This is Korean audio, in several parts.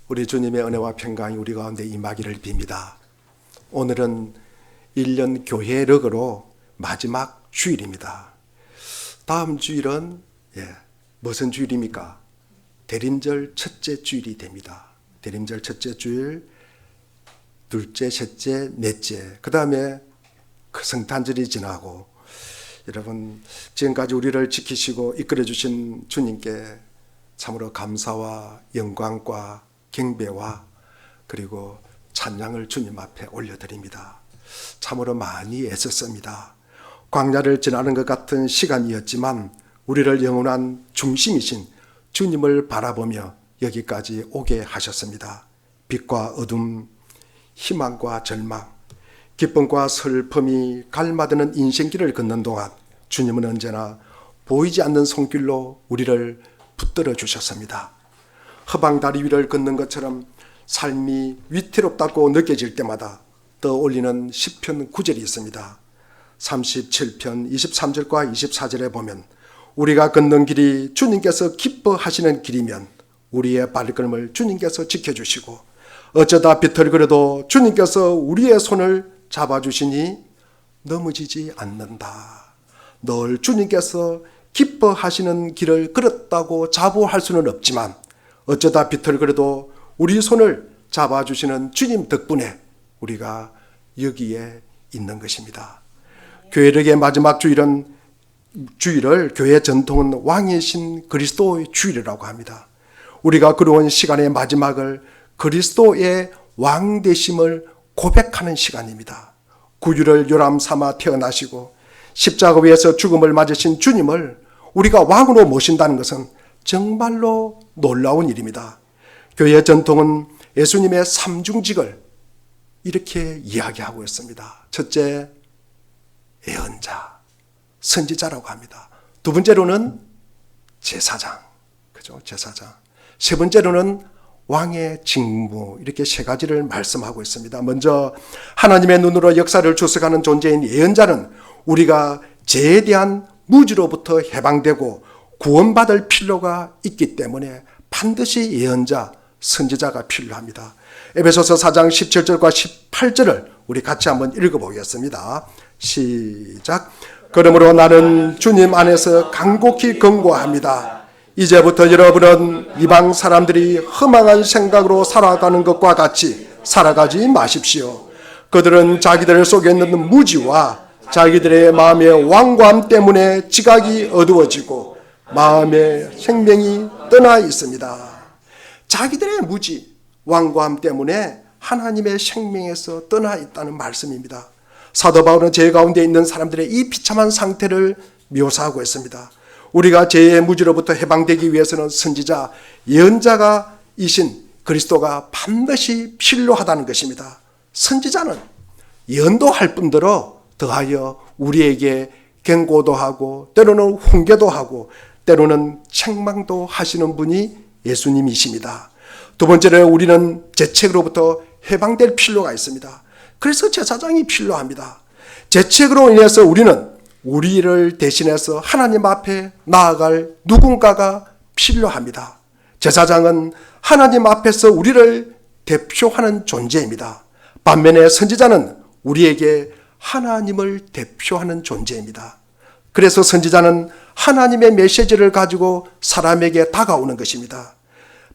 우리 주님의 은혜와 평강이 우리 가운데 임하기를 빕니다. 오늘은 1년 교회력으로 마지막 주일입니다. 다음 주일은 무슨 주일입니까? 대림절 첫째 주일이 됩니다. 대림절 첫째 주일, 둘째, 셋째, 넷째, 그 다음에 그 성탄절이 지나고, 여러분 지금까지 우리를 지키시고 이끌어 주신 주님께 참으로 감사와 영광과 경배와 그리고 찬양을 주님 앞에 올려드립니다. 참으로 많이 애썼습니다. 광야를 지나는 것 같은 시간이었지만 우리를 영원한 중심이신 주님을 바라보며 여기까지 오게 하셨습니다. 빛과 어둠, 희망과 절망, 기쁨과 슬픔이 갈마드는 인생길을 걷는 동안 주님은 언제나 보이지 않는 손길로 우리를 붙들어 주셨습니다. 허방다리 위를 걷는 것처럼 삶이 위태롭다고 느껴질 때마다 떠올리는 시편 9절이 있습니다. 37편 23절과 24절에 보면 우리가 걷는 길이 주님께서 기뻐하시는 길이면 우리의 발걸음을 주님께서 지켜주시고 어쩌다 비틀거려도 주님께서 우리의 손을 잡아주시니 넘어지지 않는다. 늘 주님께서 기뻐하시는 길을 걸었다고 자부할 수는 없지만 어쩌다 비틀거려도 우리 손을 잡아주시는 주님 덕분에 우리가 여기에 있는 것입니다. 교회력의 마지막 주일을 교회 전통은 왕이신 그리스도의 주일이라고 합니다. 우리가 그러한 시간의 마지막을 그리스도의 왕 되심을 고백하는 시간입니다. 구유를 요람 삼아 태어나시고 십자가 위에서 죽음을 맞으신 주님을 우리가 왕으로 모신다는 것은 정말로 놀라운 일입니다. 교회 전통은 예수님의 삼중직을 이렇게 이야기하고 있습니다. 첫째, 예언자, 선지자라고 합니다. 두 번째로는 제사장, 그죠? 제사장. 세 번째로는 왕의 직무, 이렇게 세 가지를 말씀하고 있습니다. 먼저 하나님의 눈으로 역사를 주석하는 존재인 예언자는 우리가 죄에 대한 무지로부터 해방되고 구원받을 필요가 있기 때문에 반드시 예언자, 선지자가 필요합니다. 에베소서 4장 17절과 18절을 우리 같이 한번 읽어보겠습니다. 시작. 그러므로 나는 주님 안에서 간곡히 권고합니다. 이제부터 여러분은 이방 사람들이 허망한 생각으로 살아가는 것과 같이 살아가지 마십시오. 그들은 자기들 속에 있는 무지와 자기들의 마음의 완고함 때문에 지각이 어두워지고 마음의 생명이 떠나 있습니다. 자기들의 무지, 완고함 때문에 하나님의 생명에서 떠나 있다는 말씀입니다. 사도 바울은 죄 가운데 있는 사람들의 이 비참한 상태를 묘사하고 있습니다. 우리가 죄의 무지로부터 해방되기 위해서는 선지자, 예언자가 이신 그리스도가 반드시 필요하다는 것입니다. 선지자는 예언도 할 뿐더러 더하여 우리에게 경고도 하고 때로는 훈계도 하고 때로는 책망도 하시는 분이 예수님이십니다. 두 번째로 우리는 죄책으로부터 해방될 필요가 있습니다. 그래서 제사장이 필요합니다. 죄책으로 인해서 우리는 우리를 대신해서 하나님 앞에 나아갈 누군가가 필요합니다. 제사장은 하나님 앞에서 우리를 대표하는 존재입니다. 반면에 선지자는 우리에게 하나님을 대표하는 존재입니다. 그래서 선지자는 하나님의 메시지를 가지고 사람에게 다가오는 것입니다.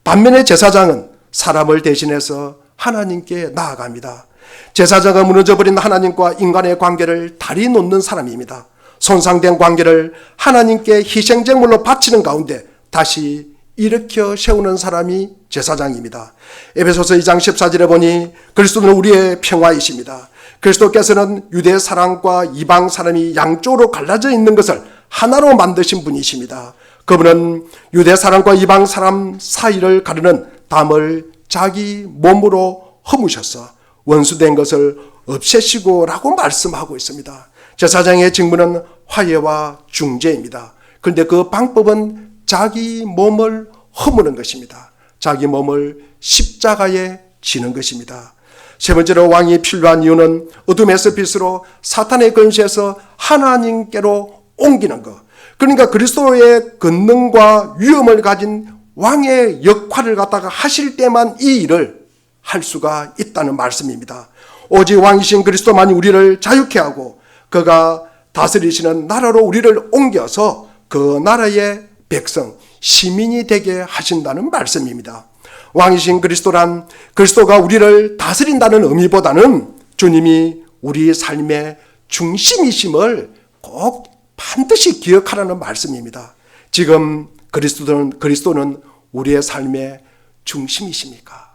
반면에 제사장은 사람을 대신해서 하나님께 나아갑니다. 제사장은 무너져버린 하나님과 인간의 관계를 다리 놓는 사람입니다. 손상된 관계를 하나님께 희생제물로 바치는 가운데 다시 일으켜 세우는 사람이 제사장입니다. 에베소서 2장 14절에 보니 그리스도는 우리의 평화이십니다. 그리스도께서는 유대 사람과 이방 사람이 양쪽으로 갈라져 있는 것을 하나로 만드신 분이십니다. 그분은 유대 사람과 이방 사람 사이를 가르는 담을 자기 몸으로 허무셔서 원수된 것을 없애시고 라고 말씀하고 있습니다. 제사장의 직무는 화해와 중재입니다. 그런데 그 방법은 자기 몸을 허무는 것입니다. 자기 몸을 십자가에 지는 것입니다. 세 번째로 왕이 필요한 이유는 어둠에서 빛으로 사탄의 권세에서 하나님께로 옮기는 것. 그러니까 그리스도의 권능과 위엄을 가진 왕의 역할을 갖다가 하실 때만 이 일을 할 수가 있다는 말씀입니다. 오직 왕이신 그리스도만이 우리를 자유케 하고 그가 다스리시는 나라로 우리를 옮겨서 그 나라의 백성, 시민이 되게 하신다는 말씀입니다. 왕이신 그리스도란 그리스도가 우리를 다스린다는 의미보다는 주님이 우리 삶의 중심이심을 꼭 반드시 기억하라는 말씀입니다. 지금 그리스도는 우리의 삶의 중심이십니까?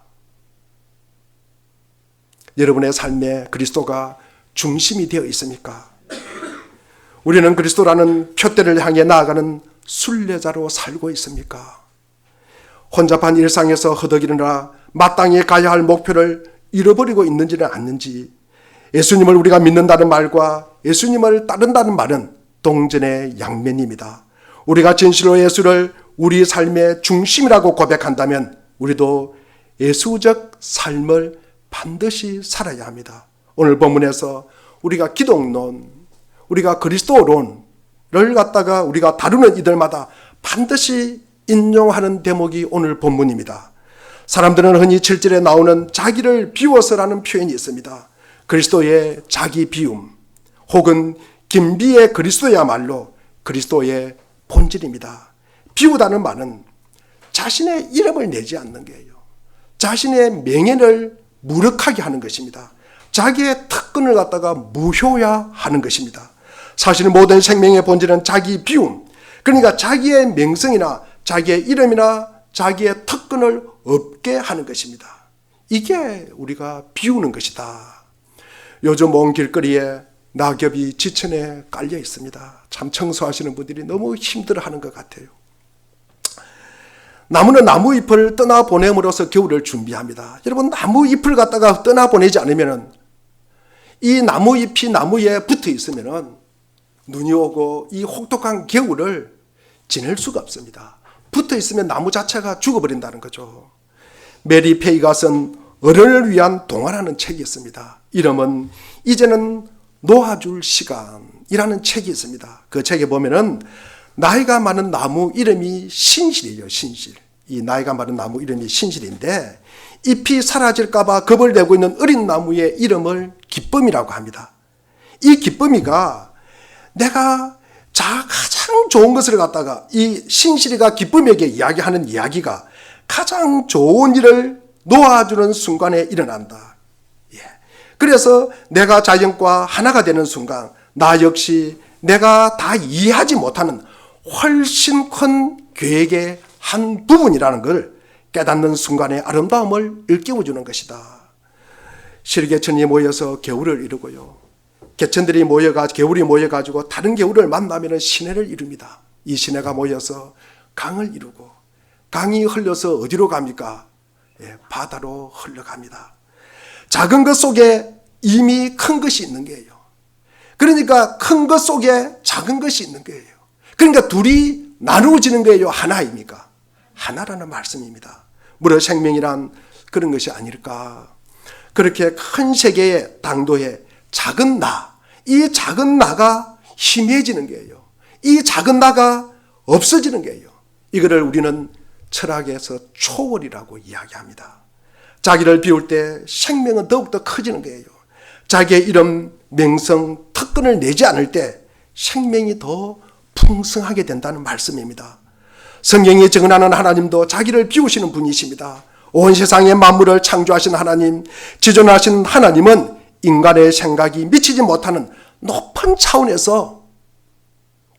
여러분의 삶에 그리스도가 중심이 되어 있습니까? 우리는 그리스도라는 표대를 향해 나아가는 순례자로 살고 있습니까? 혼잡한 일상에서 허덕이느라 마땅히 가야 할 목표를 잃어버리고 있는지는 않는지, 예수님을 우리가 믿는다는 말과 예수님을 따른다는 말은 동전의 양면입니다. 우리가 진실로 예수를 우리 삶의 중심이라고 고백한다면 우리도 예수적 삶을 반드시 살아야 합니다. 오늘 본문에서 우리가 기독론, 우리가 그리스도론을 갖다가 우리가 다루는 이들마다 반드시 인용하는 대목이 오늘 본문입니다. 사람들은 흔히 7절에 나오는 자기를 비워서라는 표현이 있습니다. 그리스도의 자기 비움 혹은 김비의 그리스도야말로 그리스도의 본질입니다. 비우다는 말은 자신의 이름을 내지 않는 거예요. 자신의 명예를 무력하게 하는 것입니다. 자기의 특권을 갖다가 무효화하는 것입니다. 사실 모든 생명의 본질은 자기 비움, 그러니까 자기의 명성이나 자기의 이름이나 자기의 특권을 없게 하는 것입니다. 이게 우리가 비우는 것이다. 요즘 온 길거리에 낙엽이 지천에 깔려 있습니다. 참 청소하시는 분들이 너무 힘들어하는 것 같아요. 나무는 나무 잎을 떠나보냄으로써 겨울을 준비합니다. 여러분, 나무 잎을 갖다가 떠나보내지 않으면 이 나무 잎이 나무에 붙어 있으면 눈이 오고 이 혹독한 겨울을 지낼 수가 없습니다. 붙어 있으면 나무 자체가 죽어버린다는 거죠. 메리 페이가 쓴 어른을 위한 동화라는 책이 있습니다. 이름은 이제는 놓아줄 시간이라는 책이 있습니다. 그 책에 보면은 나이가 많은 나무 이름이 신실이에요. 신실. 이 나이가 많은 나무 이름이 신실인데 잎이 사라질까봐 겁을 내고 있는 어린 나무의 이름을 기쁨이라고 합니다. 이 기쁨이가 내가 가장 좋은 것을 갖다가 이 신실이가 기쁨에게 이야기하는 이야기가 가장 좋은 일을 놓아주는 순간에 일어난다. 그래서 내가 자연과 하나가 되는 순간 나 역시 내가 다 이해하지 못하는 훨씬 큰 계획의 한 부분이라는 걸 깨닫는 순간의 아름다움을 일깨워주는 것이다. 실개천이 모여서 겨울을 이루고요. 개천들이 겨울이 모여가지고 다른 겨울을 만나면 시내를 이룹니다. 이 시내가 모여서 강을 이루고 강이 흘러서 어디로 갑니까? 바다로 흘러갑니다. 작은 것 속에 이미 큰 것이 있는 거예요. 그러니까 큰 것 속에 작은 것이 있는 거예요. 그러니까 둘이 나누어지는 거예요. 하나입니까? 하나라는 말씀입니다. 무려 생명이란 그런 것이 아닐까. 그렇게 큰 세계의 당도에 작은 나, 이 작은 나가 희미해지는 거예요. 이 작은 나가 없어지는 거예요. 이거를 우리는 철학에서 초월이라고 이야기합니다. 자기를 비울 때 생명은 더욱더 커지는 거예요. 자기의 이름, 명성, 특권을 내지 않을 때 생명이 더 풍성하게 된다는 말씀입니다. 성경이 증언하는 하나님도 자기를 비우시는 분이십니다. 온 세상의 만물을 창조하신 하나님, 지존하신 하나님은 인간의 생각이 미치지 못하는 높은 차원에서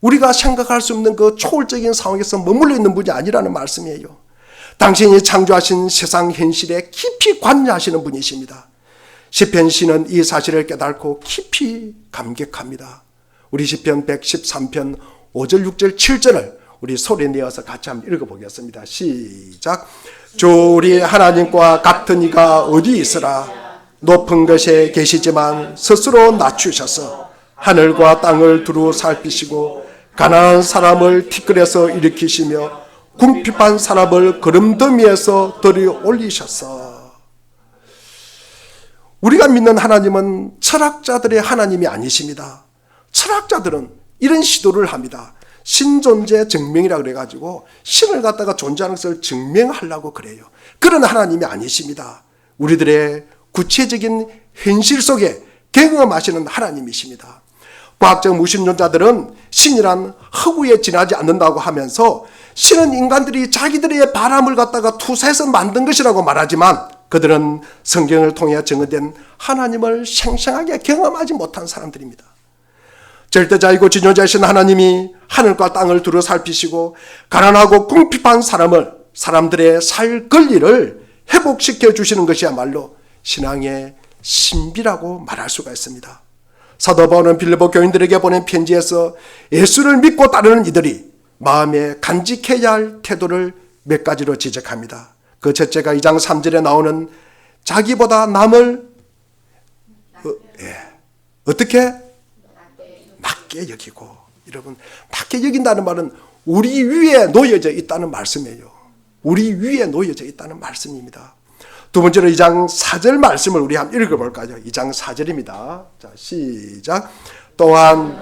우리가 생각할 수 없는 그 초월적인 상황에서 머물러 있는 분이 아니라는 말씀이에요. 당신이 창조하신 세상 현실에 깊이 관여하시는 분이십니다. 시편 시는 이 사실을 깨닫고 깊이 감격합니다. 우리 시편 113편 5절, 6절, 7절을 우리 소리 내어서 같이 한번 읽어보겠습니다. 시작. 주 우리 하나님과 같은 이가 어디 있으라. 높은 것에 계시지만 스스로 낮추셔서 하늘과 땅을 두루 살피시고 가난한 사람을 티끌에서 일으키시며 궁핍한 사람을 거름더미에서 들여 올리셔서. 우리가 믿는 하나님은 철학자들의 하나님이 아니십니다. 철학자들은 이런 시도를 합니다. 신존재 증명이라 그래가지고 신을 갖다가 존재하는 것을 증명하려고 그래요. 그런 하나님이 아니십니다. 우리들의 구체적인 현실 속에 경험하시는 하나님이십니다. 과학적 무신론자들은 신이란 허구에 지나지 않는다고 하면서 신은 인간들이 자기들의 바람을 갖다가 투사해서 만든 것이라고 말하지만 그들은 성경을 통해 증언된 하나님을 생생하게 경험하지 못한 사람들입니다. 절대자이고 지존자이신 하나님이 하늘과 땅을 두루 살피시고 가난하고 궁핍한 사람들의 살 권리를 회복시켜 주시는 것이야말로 신앙의 신비라고 말할 수가 있습니다. 사도 바울은 빌립보 교인들에게 보낸 편지에서 예수를 믿고 따르는 이들이 마음에 간직해야 할 태도를 몇 가지로 지적합니다. 그 첫째가 2장 3절에 나오는 자기보다 남을 어떻게? 낮게 여기고. 여러분, 낮게 여긴다는 말은 우리 위에 놓여져 있다는 말씀이에요. 우리 위에 놓여져 있다는 말씀입니다. 두 번째로 2장 4절 말씀을 우리 한번 읽어볼까요? 2장 4절입니다. 자, 시작. 또한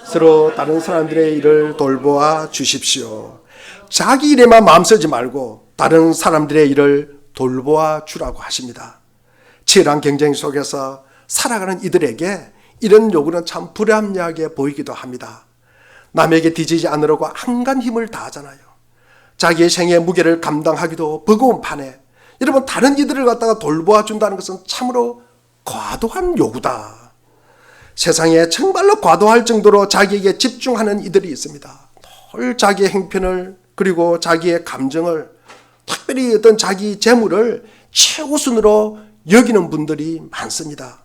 서로 다른 사람들의 일을 돌보아 주십시오. 자기 일에만 마음 쓰지 말고 다른 사람들의 일을 돌보아 주라고 하십니다. 치열한 경쟁 속에서 살아가는 이들에게 이런 요구는 참 불합리하게 보이기도 합니다. 남에게 뒤지지 않으려고 한간 힘을 다하잖아요. 자기의 생의 무게를 감당하기도 버거운 판에 여러분 다른 이들을 갖다가 돌보아 준다는 것은 참으로 과도한 요구다. 세상에 정말로 과도할 정도로 자기에게 집중하는 이들이 있습니다. 늘 자기의 행편을 그리고 자기의 감정을 특별히 어떤 자기 재물을 최우선으로 여기는 분들이 많습니다.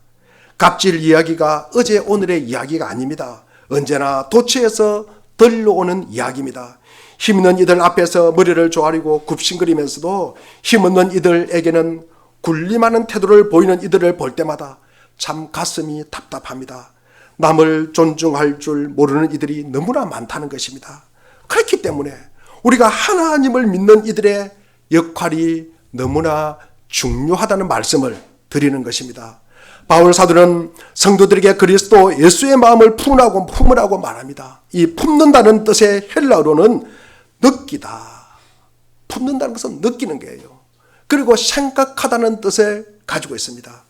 갑질 이야기가 어제 오늘의 이야기가 아닙니다. 언제나 도처에서 들려오는 이야기입니다. 힘있는 이들 앞에서 머리를 조아리고 굽신거리면서도 힘없는 이들에게는 군림하는 태도를 보이는 이들을 볼 때마다 참 가슴이 답답합니다. 남을 존중할 줄 모르는 이들이 너무나 많다는 것입니다. 그렇기 때문에 우리가 하나님을 믿는 이들의 역할이 너무나 중요하다는 말씀을 드리는 것입니다. 바울 사도는 성도들에게 그리스도 예수의 마음을 품으라고 말합니다. 이 품는다는 뜻의 헬라어로는 느끼다. 품는다는 것은 느끼는 거예요. 그리고 생각하다는 뜻을 가지고 있습니다.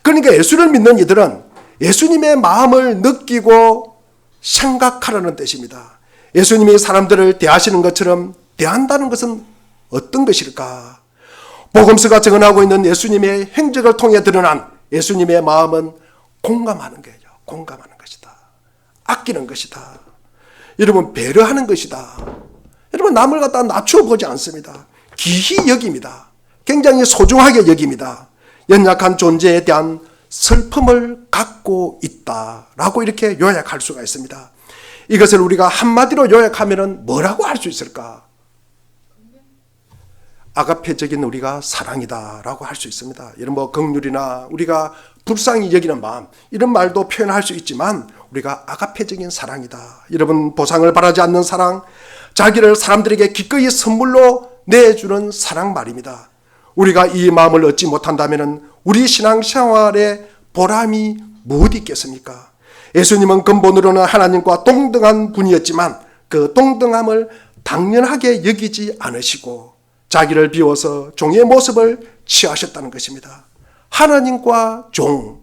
그러니까 예수를 믿는 이들은 예수님의 마음을 느끼고 생각하라는 뜻입니다. 예수님이 사람들을 대하시는 것처럼 대한다는 것은 어떤 것일까? 복음서가 증언하고 있는 예수님의 행적을 통해 드러난 예수님의 마음은 공감하는 거예요. 공감하는 것이다. 아끼는 것이다. 여러분, 배려하는 것이다. 여러분, 남을 갖다 낮추어 보지 않습니다. 귀히 여깁니다. 굉장히 소중하게 여깁니다. 연약한 존재에 대한 슬픔을 갖고 있다라고 이렇게 요약할 수가 있습니다. 이것을 우리가 한마디로 요약하면 뭐라고 할 수 있을까? 아가페적인 우리가 사랑이다라고 할 수 있습니다. 이런 긍휼이나 우리가 불쌍히 여기는 마음 이런 말도 표현할 수 있지만 우리가 아가페적인 사랑이다. 여러분, 보상을 바라지 않는 사랑, 자기를 사람들에게 기꺼이 선물로 내주는 사랑 말입니다. 우리가 이 마음을 얻지 못한다면 우리 신앙생활에 보람이 무엇이 있겠습니까? 예수님은 근본으로는 하나님과 동등한 분이었지만 그 동등함을 당연하게 여기지 않으시고 자기를 비워서 종의 모습을 취하셨다는 것입니다. 하나님과 종,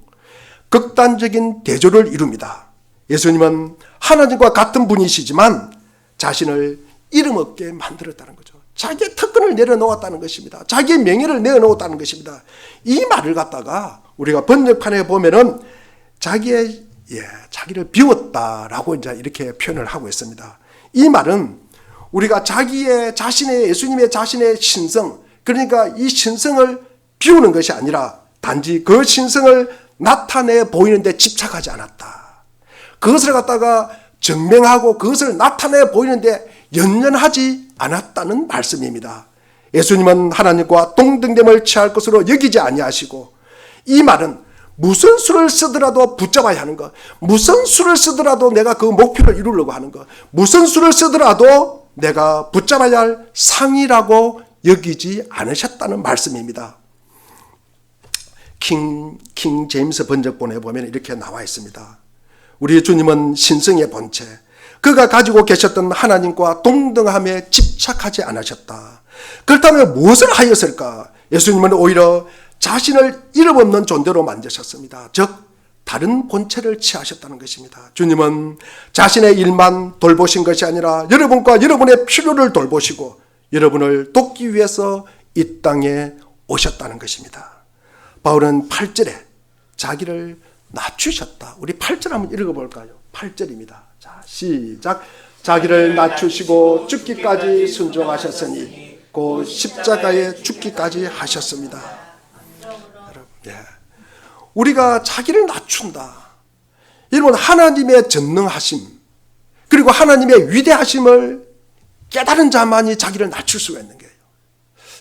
극단적인 대조를 이룹니다. 예수님은 하나님과 같은 분이시지만 자신을 이름 없게 만들었다는 거죠. 자기의 특권을 내려놓았다는 것입니다. 자기의 명예를 내려놓았다는 것입니다. 이 말을 갖다가 우리가 번역판에 보면은 자기를 비웠다라고 이제 이렇게 표현을 하고 있습니다. 이 말은 우리가 예수님의 자신의 신성, 그러니까 이 신성을 비우는 것이 아니라 단지 그 신성을 나타내 보이는 데 집착하지 않았다. 그것을 갖다가 증명하고 그것을 나타내 보이는 데 연연하지 않았다는 말씀입니다. 예수님은 하나님과 동등됨을 취할 것으로 여기지 아니하시고 이 말은 무슨 수를 쓰더라도 붙잡아야 하는 것, 무슨 수를 쓰더라도 내가 그 목표를 이루려고 하는 것, 무슨 수를 쓰더라도 내가 붙잡아야 할 상이라고 여기지 않으셨다는 말씀입니다. 킹 제임스 번역본에 보면 이렇게 나와 있습니다. 우리 주님은 신성의 본체, 그가 가지고 계셨던 하나님과 동등함에 집착하지 않으셨다. 그렇다면 무엇을 하였을까? 예수님은 오히려 자신을 이름없는 존재로 만드셨습니다. 즉 다른 본체를 취하셨다는 것입니다. 주님은 자신의 일만 돌보신 것이 아니라 여러분과 여러분의 필요를 돌보시고 여러분을 돕기 위해서 이 땅에 오셨다는 것입니다. 바울은 8절에 자기를 낮추셨다. 우리 8절 한번 읽어볼까요? 8절입니다. 자, 시작. 자기를 낮추시고 죽기까지 순종하셨으니 곧 십자가에 죽기까지 하셨습니다. 여러분, 우리가 자기를 낮춘다. 여러분, 하나님의 전능하심 그리고 하나님의 위대하심을 깨달은 자만이 자기를 낮출 수가 있는 거예요.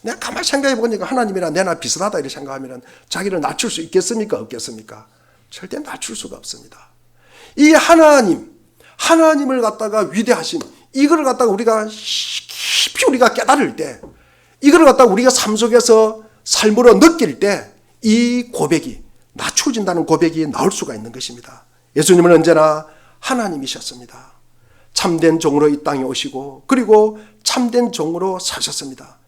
내가 가만히 생각해 보니까 하나님이랑 내나 비슷하다 이렇게 생각하면 자기를 낮출 수 있겠습니까? 없겠습니까? 절대 낮출 수가 없습니다. 이 하나님을 갖다가 위대하심, 이걸 갖다가 우리가 깊이 우리가 깨달을 때, 이걸 갖다가 우리가 삶 속에서 삶으로 느낄 때 이 고백이, 낮춰진다는 고백이 나올 수가 있는 것입니다. 예수님은 언제나 하나님이셨습니다. 참된 종으로 이 땅에 오시고 그리고 참된 종으로 사셨습니다.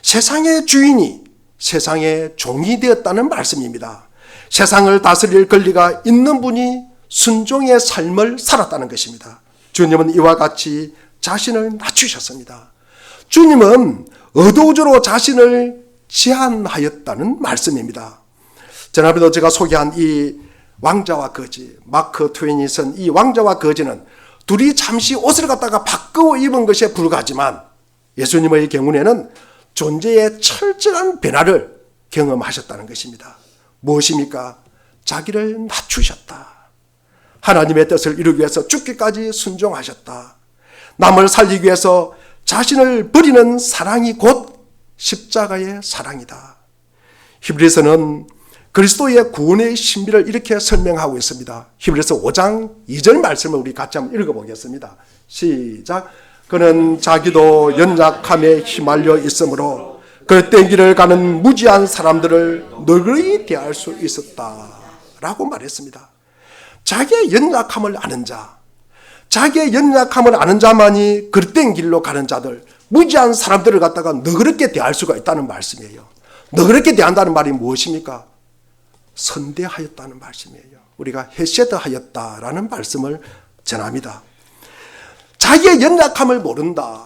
세상의 주인이 세상의 종이 되었다는 말씀입니다. 세상을 다스릴 권리가 있는 분이 순종의 삶을 살았다는 것입니다. 주님은 이와 같이 자신을 낮추셨습니다. 주님은 의도적으로 자신을 제한하였다는 말씀입니다. 지난번에도 제가 소개한 이 왕자와 거지, 마크 트웨인이 쓴 이 왕자와 거지는 둘이 잠시 옷을 갖다가 바꾸어 입은 것에 불과하지만 예수님의 경우에는 존재의 철저한 변화를 경험하셨다는 것입니다. 무엇입니까? 자기를 낮추셨다. 하나님의 뜻을 이루기 위해서 죽기까지 순종하셨다. 남을 살리기 위해서 자신을 버리는 사랑이 곧 십자가의 사랑이다. 히브리서는 그리스도의 구원의 신비를 이렇게 설명하고 있습니다. 히브리서 5장 2절 말씀을 우리 같이 한번 읽어보겠습니다. 시작. 그는 자기도 연약함에 휘말려 있으므로 그릇된 길을 가는 무지한 사람들을 너그러이 대할 수 있었다 라고 말했습니다. 자기의 연약함을 아는 자, 자기의 연약함을 아는 자만이 그릇된 길로 가는 자들, 무지한 사람들을 갖다가 너그럽게 대할 수가 있다는 말씀이에요. 너그럽게 대한다는 말이 무엇입니까? 선대하였다는 말씀이에요. 우리가 헤세드하였다라는 말씀을 전합니다. 자기의 연약함을 모른다.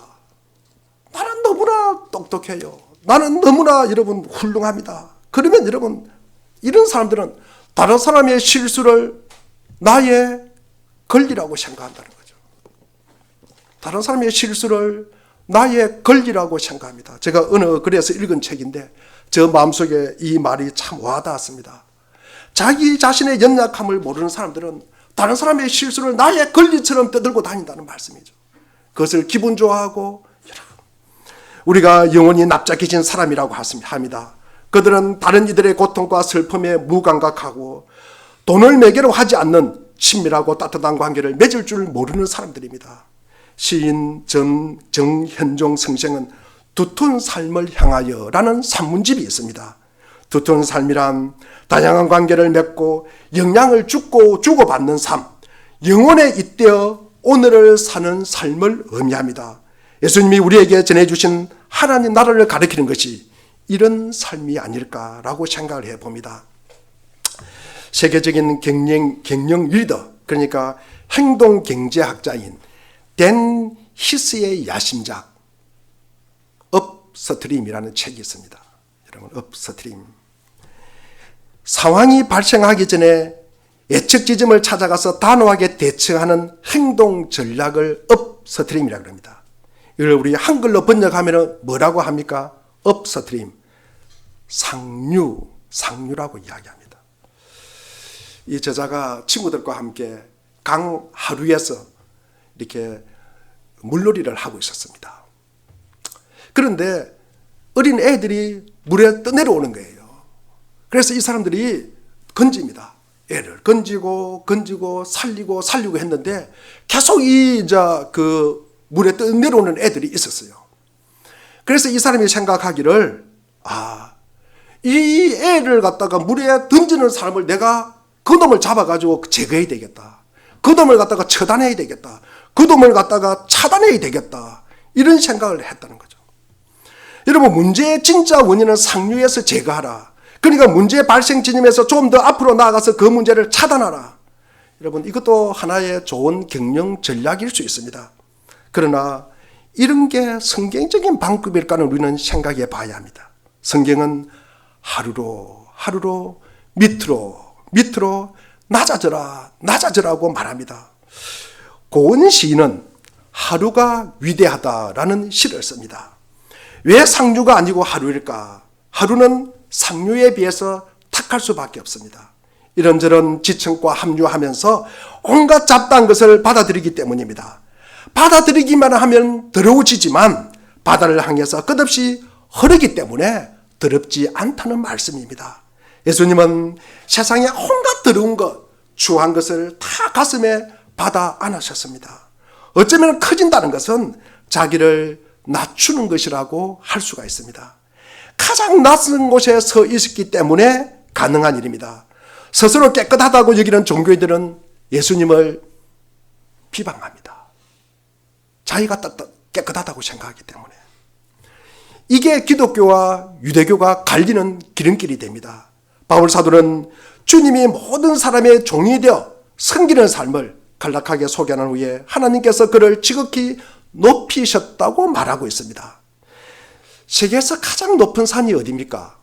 나는 너무나 똑똑해요. 나는 너무나 여러분 훌륭합니다. 그러면 여러분 이런 사람들은 다른 사람의 실수를 나의 권리라고 생각한다는 거죠. 다른 사람의 실수를 나의 권리라고 생각합니다. 제가 어느 글에서 읽은 책인데 저 마음속에 이 말이 참 와닿았습니다. 자기 자신의 연약함을 모르는 사람들은 다른 사람의 실수를 나의 권리처럼 떠들고 다닌다는 말씀이죠. 그것을 기분 좋아하고 우리가 영혼이 납작해진 사람이라고 합니다. 그들은 다른 이들의 고통과 슬픔에 무감각하고 돈을 매개로 하지 않는 친밀하고 따뜻한 관계를 맺을 줄 모르는 사람들입니다. 시인 정현종 선생은 두터운 삶을 향하여 라는 산문집이 있습니다. 두터운 삶이란 다양한 관계를 맺고 영향을 주고받는 삶, 영혼에 잇대어 오늘을 사는 삶을 의미합니다. 예수님이 우리에게 전해주신 하나님 나라를 가리키는 것이 이런 삶이 아닐까라고 생각을 해봅니다. 세계적인 경영 리더, 그러니까 행동경제학자인 댄 히스의 야심작 업스트림이라는 책이 있습니다. 여러분, 업스트림. 상황이 발생하기 전에 예측 지점을 찾아가서 단호하게 대처하는 행동 전략을 업스트림이라고 합니다. 이걸 우리 한글로 번역하면 뭐라고 합니까? 업스트림, 상류라고 이야기합니다. 이 저자가 친구들과 함께 강 하류에서 이렇게 물놀이를 하고 있었습니다. 그런데 어린 애들이 물에 떠내려오는 거예요. 그래서 이 사람들이 건집니다. 애를 건지고 살리고 했는데 계속 그 물에 떠내려오는 애들이 있었어요. 그래서 이 사람이 생각하기를 이 애를 갖다가 물에 던지는 사람을 내가 그 놈을 잡아가지고 제거해야 되겠다. 놈을 갖다가 처단해야 되겠다. 그 놈을 갖다가 차단해야 되겠다. 이런 생각을 했다는 거죠. 여러분, 문제의 진짜 원인은 상류에서 제거하라. 그러니까 문제 발생 지점에서 좀 더 앞으로 나아가서 그 문제를 차단하라. 여러분, 이것도 하나의 좋은 경영 전략일 수 있습니다. 그러나 이런 게 성경적인 방법일까는 우리는 생각해 봐야 합니다. 성경은 하루로 밑으로 낮아져라고 말합니다. 고은 시인은 하루가 위대하다라는 시를 씁니다. 왜 상류가 아니고 하루일까? 하루는 상류에 비해서 탁할 수밖에 없습니다. 이런저런 지층과 합류하면서 온갖 잡다한 것을 받아들이기 때문입니다. 받아들이기만 하면 더러워지지만 바다를 향해서 끝없이 흐르기 때문에 더럽지 않다는 말씀입니다. 예수님은 세상에 온갖 더러운 것, 추한 것을 다 가슴에 받아 안으셨습니다. 어쩌면 커진다는 것은 자기를 낮추는 것이라고 할 수가 있습니다. 가장 낯선 곳에 서 있었기 때문에 가능한 일입니다. 스스로 깨끗하다고 여기는 종교인들은 예수님을 비방합니다. 자기가 깨끗하다고 생각하기 때문에. 이게 기독교와 유대교가 갈리는 기름길이 됩니다. 바울 사도는 주님이 모든 사람의 종이 되어 섬기는 삶을 간략하게 소개한 후에 하나님께서 그를 지극히 높이셨다고 말하고 있습니다. 세계에서 가장 높은 산이 어디입니까?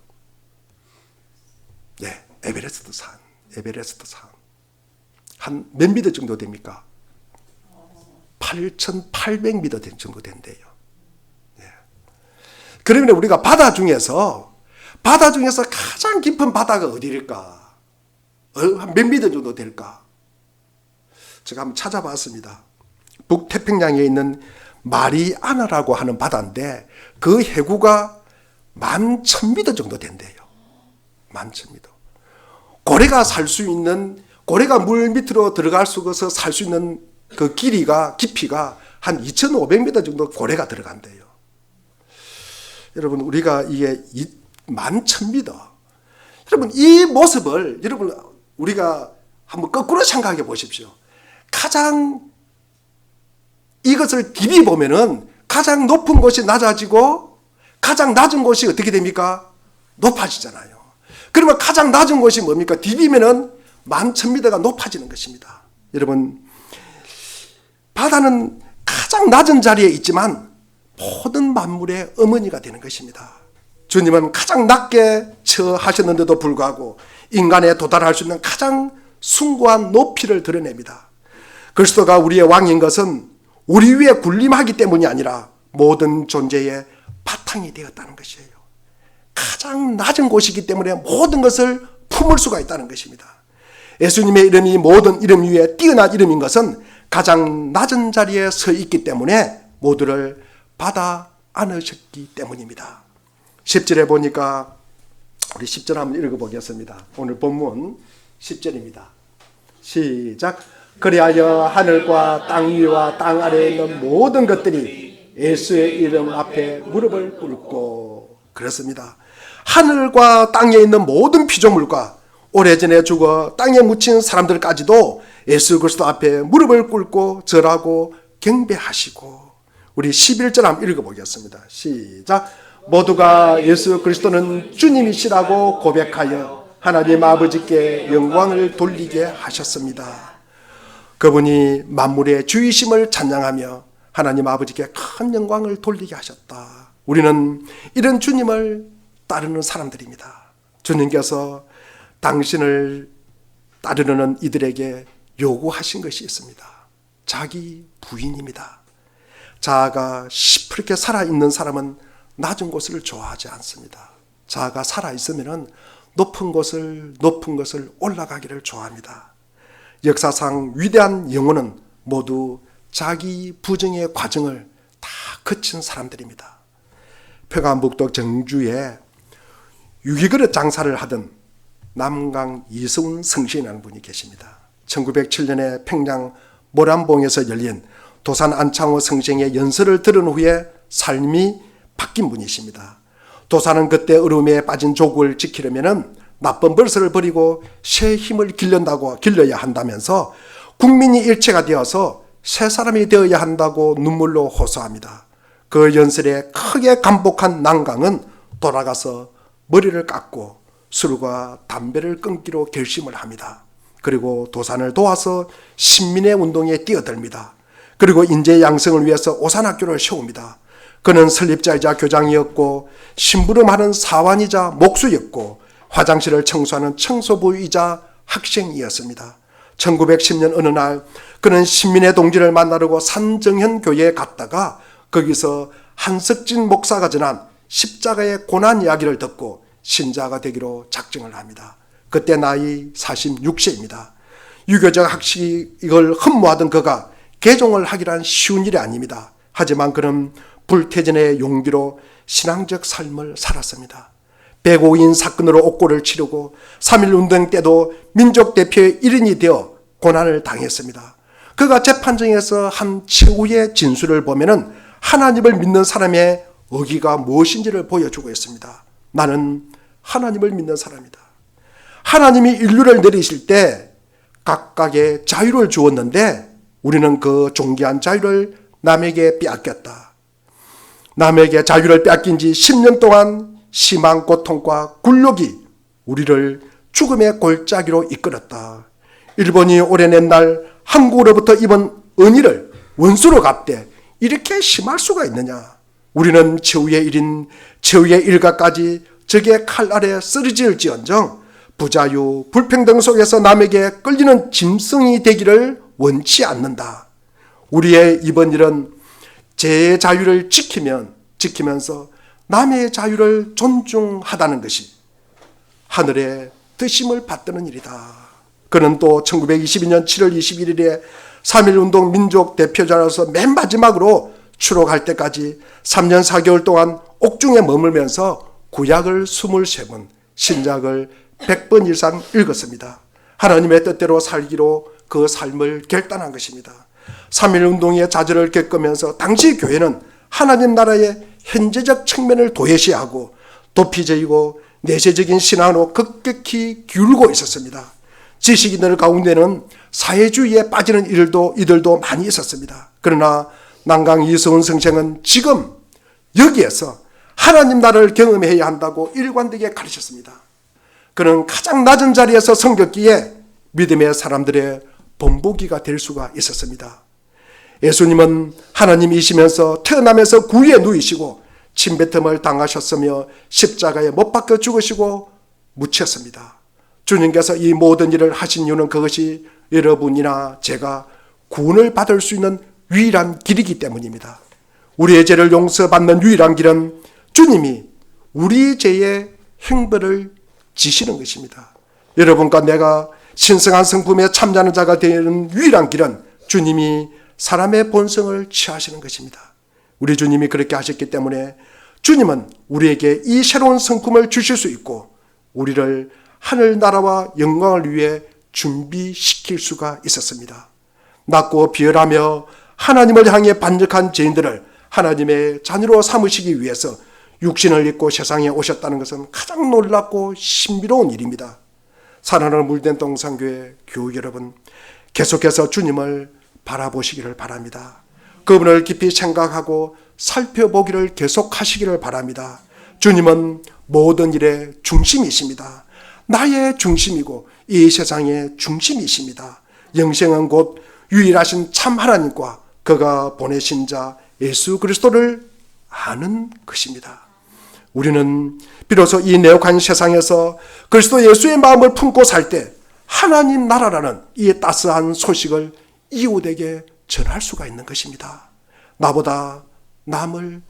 네, 에베레스트 산. 한 몇 미터 정도 됩니까? 8,800m 정도 된대요. 네. 그러면 우리가 바다 중에서 가장 깊은 바다가 어디일까? 한 몇 미터 정도 될까? 제가 한번 찾아봤습니다. 북태평양에 있는 마리아나라고 하는 바다인데 그 해구가 11,000m 정도 된대요. 11,000m. 고래가 물 밑으로 들어갈 수 있어서 살 수 있는 그 깊이가 한 2,500m 정도 고래가 들어간대요. 여러분, 우리가 이게 11,000m. 여러분, 이 모습을 우리가 한번 거꾸로 생각해 보십시오. 가장 이것을 깊이 보면은 가장 높은 곳이 낮아지고 가장 낮은 곳이 어떻게 됩니까? 높아지잖아요. 그러면 가장 낮은 곳이 뭡니까? 디비면은 11,000m가 높아지는 것입니다. 여러분, 바다는 가장 낮은 자리에 있지만 모든 만물의 어머니가 되는 것입니다. 주님은 가장 낮게 처하셨는데도 불구하고 인간에 도달할 수 있는 가장 숭고한 높이를 드러냅니다. 그리스도가 우리의 왕인 것은 우리 위에 군림하기 때문이 아니라 모든 존재의 바탕이 되었다는 것이에요. 가장 낮은 곳이기 때문에 모든 것을 품을 수가 있다는 것입니다. 예수님의 이름이 모든 이름 위에 뛰어난 이름인 것은 가장 낮은 자리에 서 있기 때문에 모두를 받아 안으셨기 때문입니다. 10절에 보니까 우리 10절 한번 읽어보겠습니다. 오늘 본문 10절입니다. 시작. 그리하여 하늘과 땅 위와 땅 아래에 있는 모든 것들이 예수의 이름 앞에 무릎을 꿇고. 그렇습니다. 하늘과 땅에 있는 모든 피조물과 오래전에 죽어 땅에 묻힌 사람들까지도 예수 그리스도 앞에 무릎을 꿇고 절하고 경배하시고. 우리 11절 한번 읽어보겠습니다. 시작. 모두가 예수 그리스도는 주님이시라고 고백하여 하나님 아버지께 영광을 돌리게 하셨습니다. 그분이 만물의 주이심을 찬양하며 하나님 아버지께 큰 영광을 돌리게 하셨다. 우리는 이런 주님을 따르는 사람들입니다. 주님께서 당신을 따르는 이들에게 요구하신 것이 있습니다. 자기 부인입니다. 자아가 시퍼렇게 살아있는 사람은 낮은 곳을 좋아하지 않습니다. 자아가 살아있으면 높은 곳을 올라가기를 좋아합니다. 역사상 위대한 영혼은 모두 자기 부정의 과정을 다 거친 사람들입니다. 평안북도 정주에 유기그릇 장사를 하던 남강 이승훈 성신이라는 분이 계십니다. 1907년에 평양 모란봉에서 열린 도산 안창호 성생의 연설을 들은 후에 삶이 바뀐 분이십니다. 도산은 그때 어려움에 빠진 조국을 지키려면 나쁜 벌서를 버리고 새 힘을 길러야 한다면서 국민이 일체가 되어서 새 사람이 되어야 한다고 눈물로 호소합니다. 그 연설에 크게 감복한 난강은 돌아가서 머리를 깎고 술과 담배를 끊기로 결심을 합니다. 그리고 도산을 도와서 신민의 운동에 뛰어듭니다. 그리고 인재 양성을 위해서 오산학교를 세웁니다. 그는 설립자이자 교장이었고 심부름하는 사환이자 목수였고 화장실을 청소하는 청소부이자 학생이었습니다. 1910년 어느 날 그는 신민의 동지를 만나려고 산정현교회에 갔다가 거기서 한석진 목사가 전한 십자가의 고난 이야기를 듣고 신자가 되기로 작정을 합니다. 그때 나이 46세입니다. 유교적 학식을 흠모하던 그가 개종을 하기란 쉬운 일이 아닙니다. 하지만 그는 불태전의 용기로 신앙적 삶을 살았습니다. 105인 사건으로 옥고를 치르고 3.1운동 때도 민족 대표의 일인이 되어 고난을 당했습니다. 그가 재판정에서 한 최후의 진술을 보면은 하나님을 믿는 사람의 의기가 무엇인지를 보여주고 있습니다. 나는 하나님을 믿는 사람이다. 하나님이 인류를 내리실 때 각각의 자유를 주었는데 우리는 그 존귀한 자유를 남에게 빼앗겼다. 남에게 자유를 빼앗긴 지 10년 동안 심한 고통과 굴욕이 우리를 죽음의 골짜기로 이끌었다. 일본이 오랜 옛날 한국으로부터 입은 은혜를 원수로 갚되 이렇게 심할 수가 있느냐. 우리는 최후의 일인 최후의 일가까지 적의 칼 아래 쓰러질지언정 부자유, 불평등 속에서 남에게 끌리는 짐승이 되기를 원치 않는다. 우리의 이번 일은 제 자유를 지키면서 남의 자유를 존중하다는 것이 하늘의 뜻임을 받드는 일이다. 그는 또 1922년 7월 21일에 3.1운동 민족 대표자로서 맨 마지막으로 추록할 때까지 3년 4개월 동안 옥중에 머물면서 구약을 23번, 신작을 100번 이상 읽었습니다. 하나님의 뜻대로 살기로 그 삶을 결단한 것입니다. 3.1운동의 좌절을 겪으면서 당시 교회는 하나님 나라의 현재적 측면을 도외시하고 도피적이고 내세적인 신앙으로 급격히 기울고 있었습니다. 지식인들 가운데는 사회주의에 빠지는 이들도 많이 있었습니다. 그러나 난강 이성훈 선생은 지금 여기에서 하나님 나라를 경험해야 한다고 일관되게 가르쳤습니다. 그는 가장 낮은 자리에서 섬겼기에 믿음의 사람들의 본보기가 될 수가 있었습니다. 예수님은 하나님이시면서 태어나면서 구유에 누이시고 침뱉음을 당하셨으며 십자가에 못 박혀 죽으시고 묻혔습니다. 주님께서 이 모든 일을 하신 이유는 그것이 여러분이나 제가 구원을 받을 수 있는 유일한 길이기 때문입니다. 우리의 죄를 용서받는 유일한 길은 주님이 우리 죄의 형벌을 지시는 것입니다. 여러분과 내가 신성한 성품에 참여하는 자가 되는 유일한 길은 주님이 사람의 본성을 취하시는 것입니다. 우리 주님이 그렇게 하셨기 때문에 주님은 우리에게 이 새로운 성품을 주실 수 있고 우리를 하늘나라와 영광을 위해 준비시킬 수가 있었습니다. 낮고 비열하며 하나님을 향해 반역한 죄인들을 하나님의 자녀로 삼으시기 위해서 육신을 입고 세상에 오셨다는 것은 가장 놀랍고 신비로운 일입니다. 사랑하는 물된 동산교회 교우 여러분, 계속해서 주님을 바라보시기를 바랍니다. 그분을 깊이 생각하고 살펴보기를 계속하시기를 바랍니다. 주님은 모든 일의 중심이십니다. 나의 중심이고 이 세상의 중심이십니다. 영생은 곧 유일하신 참 하나님과 그가 보내신 자 예수 그리스도를 아는 것입니다. 우리는 비로소 이 내혹한 세상에서 그리스도 예수의 마음을 품고 살 때 하나님 나라라는 이 따스한 소식을 이웃에게 전할 수가 있는 것입니다. 나보다 남을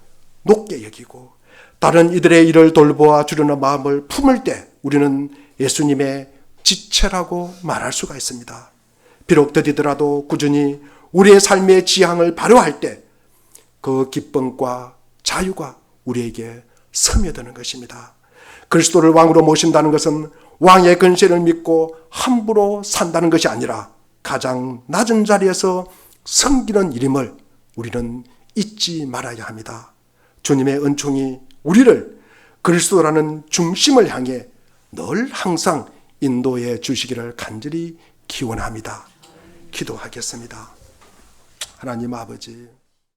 높게 여기고 다른 이들의 일을 돌보아 주려는 마음을 품을 때 우리는 예수님의 지체라고 말할 수가 있습니다. 비록 더디더라도 꾸준히 우리의 삶의 지향을 발휘할 때 그 기쁨과 자유가 우리에게 스며드는 것입니다. 그리스도를 왕으로 모신다는 것은 왕의 권세를 믿고 함부로 산다는 것이 아니라 가장 낮은 자리에서 섬기는 일임을 우리는 잊지 말아야 합니다. 주님의 은총이 우리를 그리스도라는 중심을 향해 늘 항상 인도해 주시기를 간절히 기원합니다. 기도하겠습니다. 하나님 아버지,